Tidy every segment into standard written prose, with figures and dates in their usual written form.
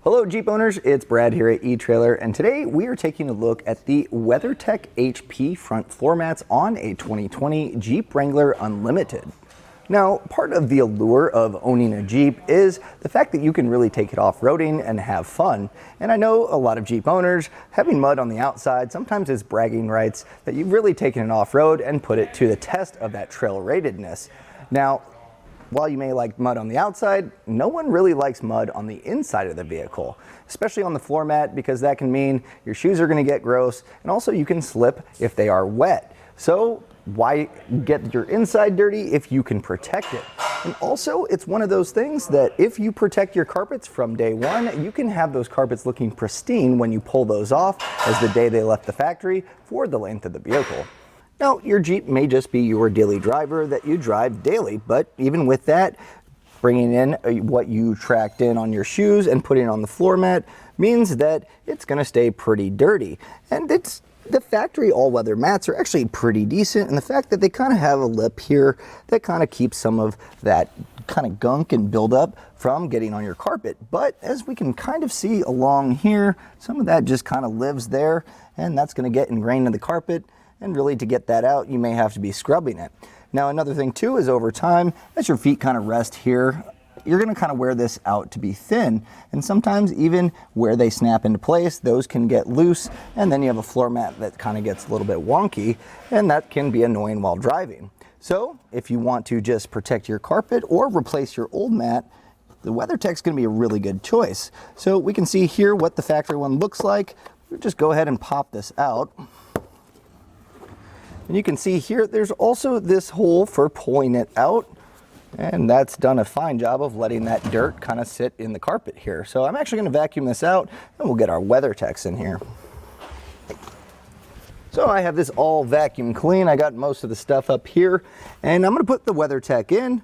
Hello Jeep owners, it's Brad here at eTrailer, and today we are taking a look at the WeatherTech HP front floor mats on a 2020 Jeep Wrangler Unlimited. Now, part of the allure of owning a Jeep is the fact that you can really take it off-roading and have fun. And I know a lot of Jeep owners, having mud on the outside sometimes is bragging rights that you've really taken it off-road and put it to the test of that trail-ratedness. Now, while you may like mud on the outside, no one really likes mud on the inside of the vehicle, especially on the floor mat, because that can mean your shoes are going to get gross, and also you can slip if they are wet. So why get your inside dirty if you can protect it? And also, it's one of those things that if you protect your carpets from day one, you can have those carpets looking pristine when you pull those off as the day they left the factory for the length of the vehicle. Now, your Jeep may just be your daily driver that you drive daily, but even with that, bringing in what you tracked in on your shoes and putting it on the floor mat means that it's going to stay pretty dirty. And the factory all-weather mats are actually pretty decent, and the fact that they kind of have a lip here that kind of keeps some of that kind of gunk and buildup from getting on your carpet. But as we can kind of see along here, some of that just kind of lives there, and that's going to get ingrained in the carpet. And really, to get that out, you may have to be scrubbing it. Now, another thing too is over time, as your feet kind of rest here, you're going to kind of wear this out to be thin. And sometimes even where they snap into place, those can get loose. And then you have a floor mat that kind of gets a little bit wonky, and that can be annoying while driving. So if you want to just protect your carpet or replace your old mat, the WeatherTech's going to be a really good choice. So we can see here what the factory one looks like. We'll just go ahead and pop this out. And you can see here, there's also this hole for pulling it out, and that's done a fine job of letting that dirt kind of sit in the carpet here. So I'm actually going to vacuum this out, and we'll get our WeatherTechs in here. So I have this all vacuum clean. I got most of the stuff up here, and I'm going to put the WeatherTech in.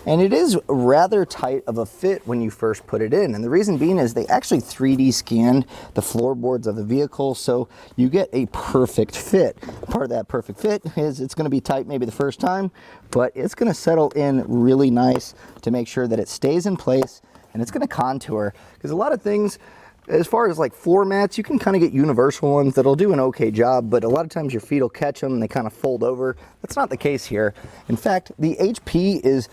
And it is rather tight of a fit when you first put it in. And the reason being is they actually 3D scanned the floorboards of the vehicle, so you get a perfect fit. Part of that perfect fit is it's going to be tight maybe the first time, but it's going to settle in really nice to make sure that it stays in place, and it's going to contour. Because a lot of things, as far as like floor mats, you can kind of get universal ones that'll do an okay job, but a lot of times your feet will catch them and they kind of fold over. That's not the case here. In fact, the HP is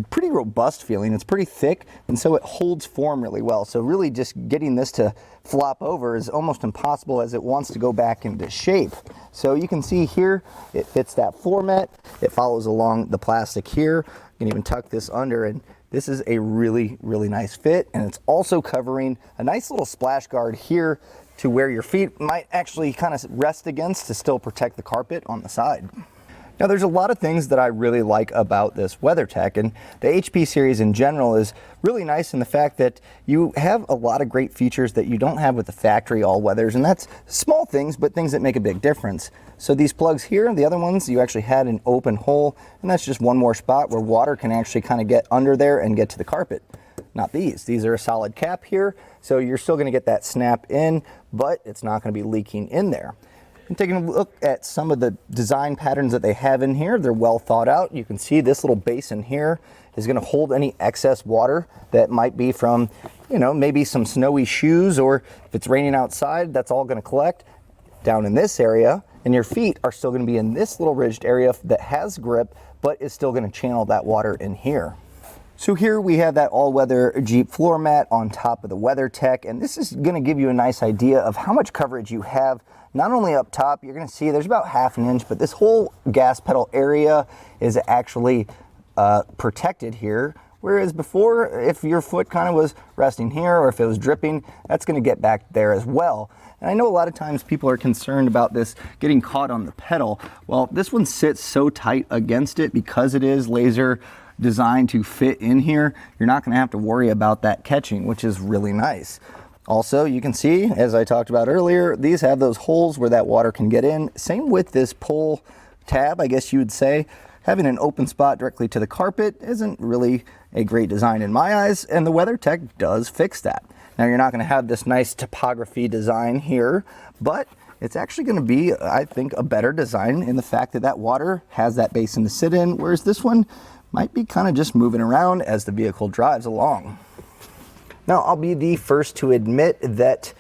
pretty robust feeling. It's pretty thick, and so it holds form really well. So really just getting this to flop over is almost impossible, as it wants to go back into shape. So you can see here, it fits that floor mat. It follows along the plastic here. You can even tuck this under, and this is a really, really nice fit. And it's also covering a nice little splash guard here to where your feet might actually kind of rest against to still protect the carpet on the side. Now, there's a lot of things that I really like about this WeatherTech, and the HP series in general is really nice in the fact that you have a lot of great features that you don't have with the factory all-weathers, and that's small things, but things that make a big difference. So these plugs here, the other ones, you actually had an open hole, and that's just one more spot where water can actually kind of get under there and get to the carpet. Not these. These are a solid cap here, so you're still going to get that snap in, but it's not going to be leaking in there. And taking a look at some of the design patterns that they have in here, they're well thought out. You can see this little basin here is going to hold any excess water that might be from, maybe some snowy shoes, or if it's raining outside, that's all going to collect down in this area. And your feet are still going to be in this little ridged area that has grip, but is still going to channel that water in here. So here we have that all-weather Jeep floor mat on top of the WeatherTech, and this is going to give you a nice idea of how much coverage you have. Not only up top, you're going to see there's about ½ an inch, but this whole gas pedal area is actually protected here. Whereas before, if your foot kind of was resting here, or if it was dripping, that's going to get back there as well. And I know a lot of times people are concerned about this getting caught on the pedal. Well, this one sits so tight against it because it is laser designed to fit in here. You're not going to have to worry about that catching, which is really nice. Also, you can see, as I talked about earlier, these have those holes where that water can get in. Same with this pull tab, I guess you would say. Having an open spot directly to the carpet isn't really a great design in my eyes, and the WeatherTech does fix that. Now, you're not going to have this nice topography design here, but it's actually going to be, I think, a better design in the fact that that water has that basin to sit in, whereas this one might be kind of just moving around as the vehicle drives along. Now, I'll be the first to admit that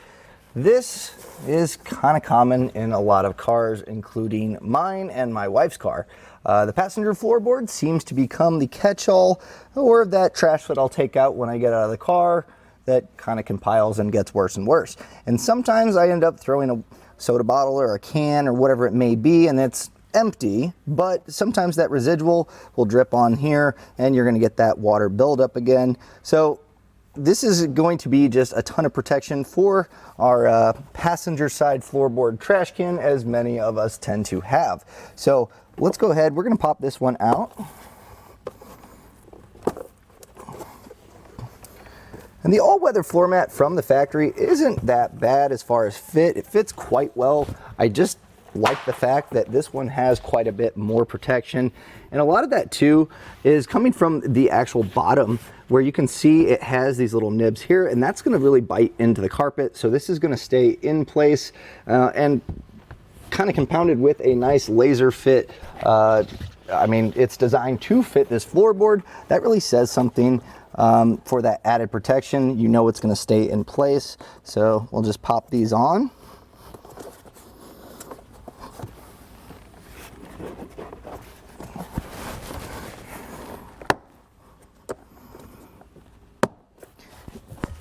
this is kind of common in a lot of cars, including mine and my wife's car. The passenger floorboard seems to become the catch-all, or that trash that I'll take out when I get out of the car that kind of compiles and gets worse and worse. And sometimes I end up throwing a soda bottle or a can or whatever it may be, and it's empty, but sometimes that residual will drip on here and you're going to get that water buildup again. So this is going to be just a ton of protection for our passenger side floorboard trash can, as many of us tend to have. So let's go ahead, we're going to pop this one out. And the all-weather floor mat from the factory isn't that bad as far as fit. It fits quite well. I just like the fact that this one has quite a bit more protection. And a lot of that too is coming from the actual bottom, where you can see it has these little nibs here, and that's going to really bite into the carpet. So this is going to stay in place and kind of compounded with a nice laser fit. I mean, it's designed to fit this floorboard. That really says something for that added protection. You know it's going to stay in place. So we'll just pop these on.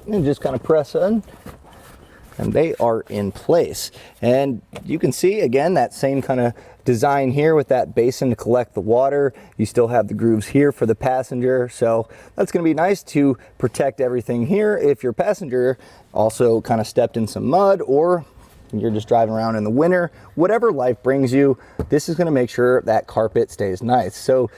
And just kind of press in, and they are in place. And you can see again that same kind of design here with that basin to collect the water. You still have the grooves here for the passenger, so that's going to be nice to protect everything here if your passenger also kind of stepped in some mud, or you're just driving around in the winter. Whatever life brings you, this is going to make sure that carpet stays nice. So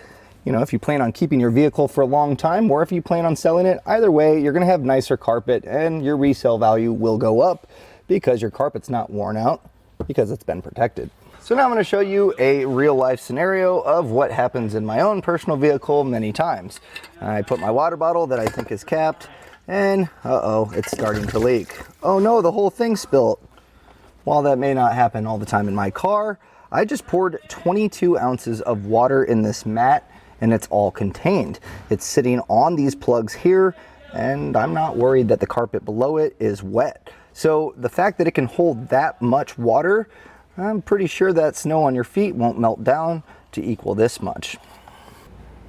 you know, if you plan on keeping your vehicle for a long time, or if you plan on selling it, either way, you're going to have nicer carpet and your resale value will go up because your carpet's not worn out because it's been protected. So now I'm going to show you a real life scenario of what happens in my own personal vehicle many times. I put my water bottle that I think is capped, and it's starting to leak. Oh no, the whole thing spilled. While that may not happen all the time in my car, I just poured 22 ounces of water in this mat, and it's all contained. It's sitting on these plugs here, and I'm not worried that the carpet below it is wet. So the fact that it can hold that much water, I'm pretty sure that snow on your feet won't melt down to equal this much.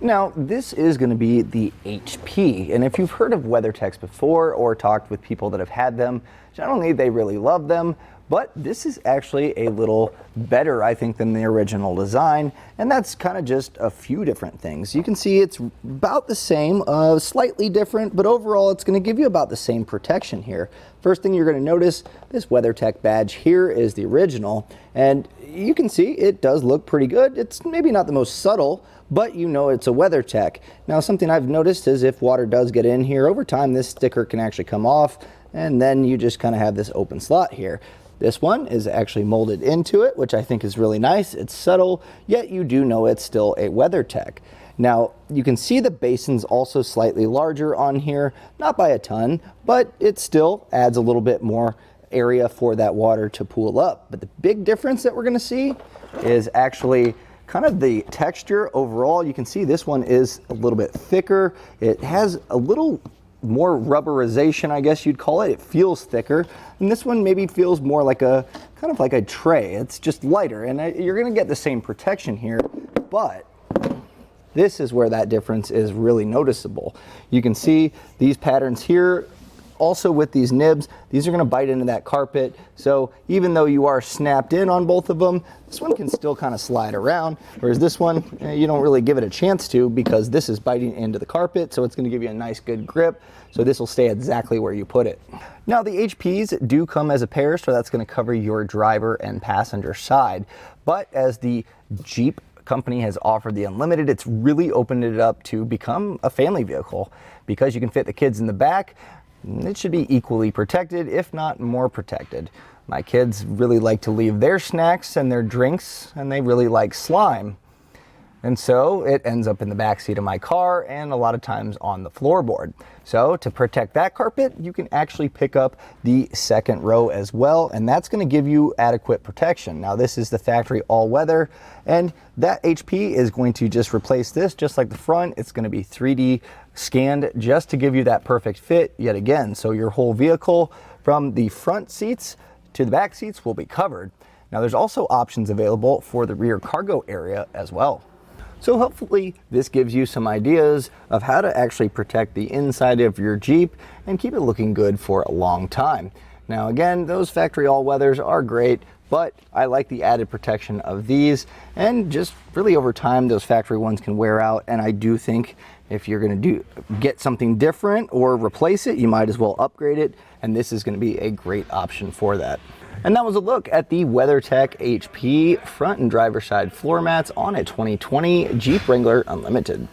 Now, this is going to be the HP, and if you've heard of WeatherTechs before or talked with people that have had them, generally they really love them. But this is actually a little better, I think, than the original design, and that's kind of just a few different things. You can see it's about the same, slightly different, but overall it's going to give you about the same protection here. First thing you're going to notice, this WeatherTech badge here is the original, and you can see it does look pretty good. It's maybe not the most subtle, but you know it's a WeatherTech. Now, something I've noticed is if water does get in here, over time this sticker can actually come off, and then you just kind of have this open slot here. This one is actually molded into it, which I think is really nice. It's subtle, yet you do know it's still a WeatherTech. Now, you can see the basin's also slightly larger on here, not by a ton, but it still adds a little bit more area for that water to pool up. But the big difference that we're gonna see is actually kind of the texture overall. You can see this one is a little bit thicker. It has a little more rubberization, I guess you'd call it. It feels thicker, and this one maybe feels more like a kind of like a tray. It's just lighter, and you're going to get the same protection here, but this is where that difference is really noticeable. You can see these patterns here. Also with these nibs, these are going to bite into that carpet, so even though you are snapped in on both of them, this one can still kind of slide around, whereas this one, you don't really give it a chance to because this is biting into the carpet, so it's going to give you a nice good grip, so this will stay exactly where you put it. Now, the HPs do come as a pair, so that's going to cover your driver and passenger side, but as the Jeep company has offered the Unlimited, it's really opened it up to become a family vehicle because you can fit the kids in the back. It should be equally protected, if not more protected. My kids really like to leave their snacks and their drinks, and they really like slime. And so it ends up in the back seat of my car and a lot of times on the floorboard. So to protect that carpet, you can actually pick up the second row as well, and that's going to give you adequate protection. Now this is the factory all-weather, and that HP is going to just replace this just like the front. It's going to be 3D scanned just to give you that perfect fit yet again. So your whole vehicle from the front seats to the back seats will be covered. Now there's also options available for the rear cargo area as well. So hopefully this gives you some ideas of how to actually protect the inside of your Jeep and keep it looking good for a long time. Now again, those factory all-weathers are great, but I like the added protection of these, and just really over time those factory ones can wear out, and I do think if you're going to get something different or replace it, you might as well upgrade it, and this is going to be a great option for that. And that was a look at the WeatherTech HP front and driver side floor mats on a 2020 Jeep Wrangler Unlimited.